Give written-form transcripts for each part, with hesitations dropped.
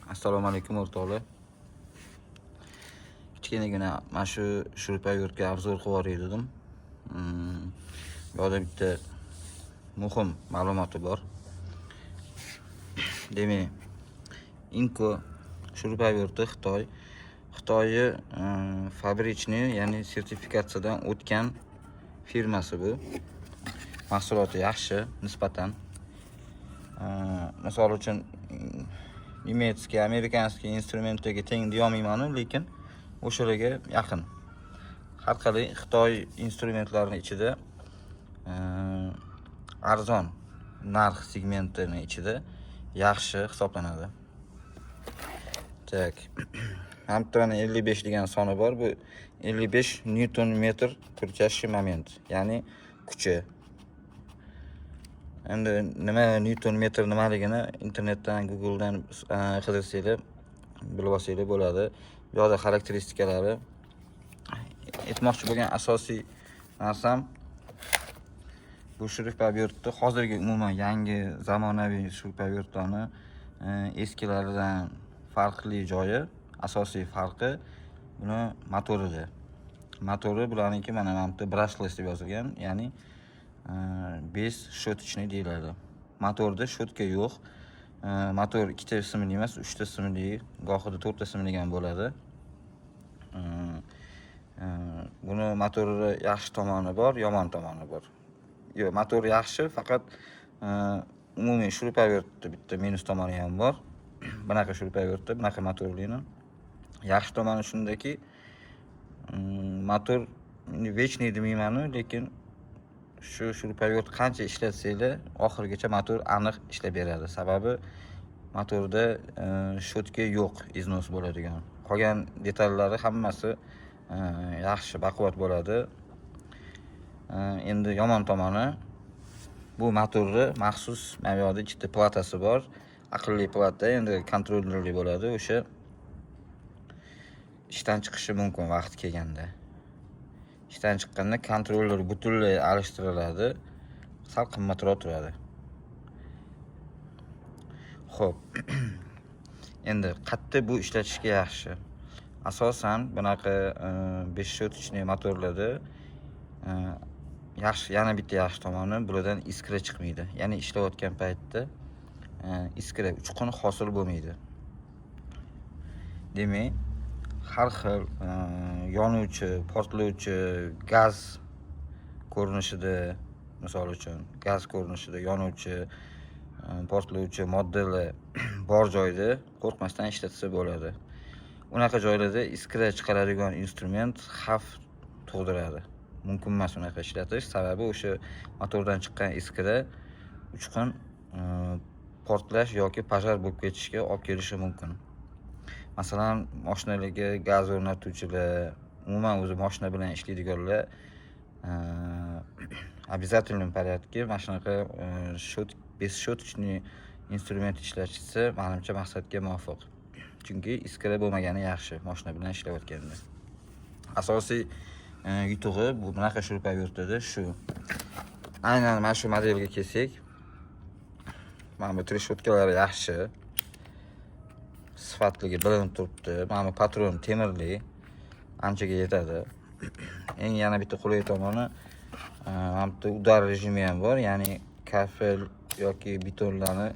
Assalomu alaykum o'rtoqlar. Kichkinagina mana shu shurpa-yurtga obzor qilib edim. Bu yerda bitta muhim ma'lumoti bor. Demak, Inco shurpa-yurti Xitoy fabrichni, ya'ni sertifikatsiyadan o'tgan firmasi bu. Mahsuloti yaxshi nisbatan. Misol uchun nemetskiy, amerikanskiy instrumentlarga teng deyolmayman, lekin o'shalarga yaqin. Har qalay Xitoy instrumentlarining ichida arzon narx segmentining ichida yaxshi hisoblanadi. Tak. Hamtani 55 degan soni bor. Bu 55 Newton metr крутящий moment, ya'ni kuchi. Endi nima Newton metr nimaligini internetdan, Googledan qidirsanglar bilib olsanglar bo'ladi. Bu yerda xarakteristikalari. Aytmoqchi bo'lgan asosiy narsam bu shurpa-yurtni hozirgi umuman yangi zamonaviy shurpa-yurtlarni eskilaridan farqli joyi, asosiy farqi buni motorida. Motori bularniki mana bu brushless deb yozilgan, ya'ni 5 shotchni deyiladi. Motorda shotka yo'q. Motor 2 ta simli emas, 3 ta simli, gohida 4 ta simli ham bo'ladi. Buni motori yaxshi tomoni bor, yomon tomoni bor. Yo'q, motor yaxshi, faqat umumiy shurpa-yurtda bitta minus tomoni ham bor. Bunaqa shurpa-yurtda, bunaqa motorlarni yaxshi tomoni shundaki, motor вечный demayman, lekin shu shurpa-yurt qancha ishlatsanglar, oxirigacha motor aniq ishlab beradi. Sababi motorda shotka yo'q, iznos bo'ladigan. Qolgan detallari hammasi yaxshi, baquvvat bo'ladi. Endi yomon tomoni, bu motorni maxsus mana bu yerda ikkita platasi bor. Aqlli plata, endi kontrollerli bo'ladi. O'sha ishdan chiqishi mumkin vaqt kelganda. Ishdan chiqqanda kontroller butunlay alishtiriladi. Sal qimmatroq turadi. Xo'p. Endi qayerda bu ishlatishga yaxshi? Asosan bunaqa 5 shotchli motorlarda yaxshi, yana bitta yaxshi tomoni, bulardan iskra chiqmaydi. Ya'ni ishlayotgan paytda iskra, uchqun hosil bo'lmaydi. Demak, har xil yonuvchi, portlovchi gaz ko'rinishida, misol uchun gaz ko'rinishida yonuvchi, portlovchi moddalar bor joyda qo'rqmasdan ishlatsa bo'ladi. Unaqa joylarda iskra chiqaradigan instrument xavf tug'diradi. Mumkin emas unaqa ishlatish, sababi o'sha motordan chiqqan iskra uchqun portlash yoki pojar bo'lib ketishga olib kelishi mumkin. Masalan, mashinalarga gaz o'rnatuvchilar, umuman o'zi mashina bilan ishlaydiganlar обязательно порядке mana shunaqa 5 shotchli instrument ishlatishsa, menimcha maqsadga muvofiq. Chunki iskra bo'lmagani yaxshi mashina bilan ishlayotganda. Asosiy yutug'i bu bunaqa shurpa-yurtida shu. Aynan mana shu modelga kelsak, mana bu treshotkalari yaxshi. Sifatligi bilinib turibdi. Mana bu patron temirli, anchaga yetadi. Eng yana bitta qulay tomoni, mana bu udar rejimi ham bor, ya'ni kafel yoki betonlarni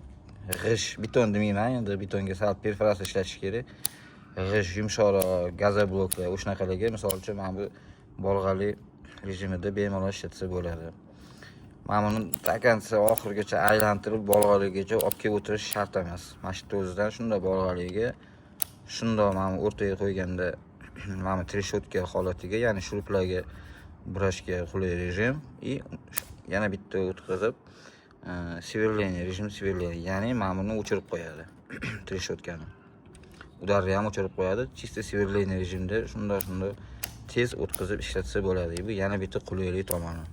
beton demayman, endi betonga sal perforatsiya ishlatish kerak. Yumshoqroq gazobloklar, o'shanaqalarga, misol uchun mana bu bolg'ali rejimida bemalol ishlatsa bo'ladi. Mana buni takansa oxirigacha aylantirib bolg'aligacha olib kelib o'tirish shart emas. Mashina o'zidan shunday bolg'aliga, shunday mana o'rtaga qo'yganda mana treshotka holatiga, ya'ni shuruplarga burashga qulay rejim, yana bitta o'tkazib сверление, rejim сверление, ya'ni mana buni o'chirib qo'yadi. Treshotkani. Udarni ham o'chirib qo'yadi. Чисто сверление rejimda shunday tez o'tkazib ishlatsa bo'ladi. Bu yana bitta qulaylik tomoni.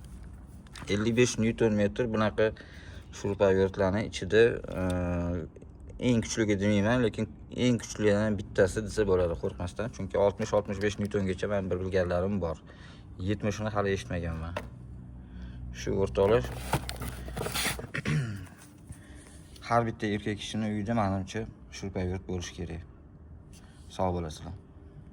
55 Newton metr bunaqa shurpa-yurtlarning ichida eng kuchligi demayman, lekin eng kuchlilardan bittasi desa bo'ladi, qo'rqmasdan. Chunki 60-65 Newtongacha men bir bilganlarim bor. 70 ni hali eshitmaganman. Shu o'rtoqlar har bitta erkak kishining uyida menimcha shurpayvert bo'lishi kerak. Sog' bo'lasizlar.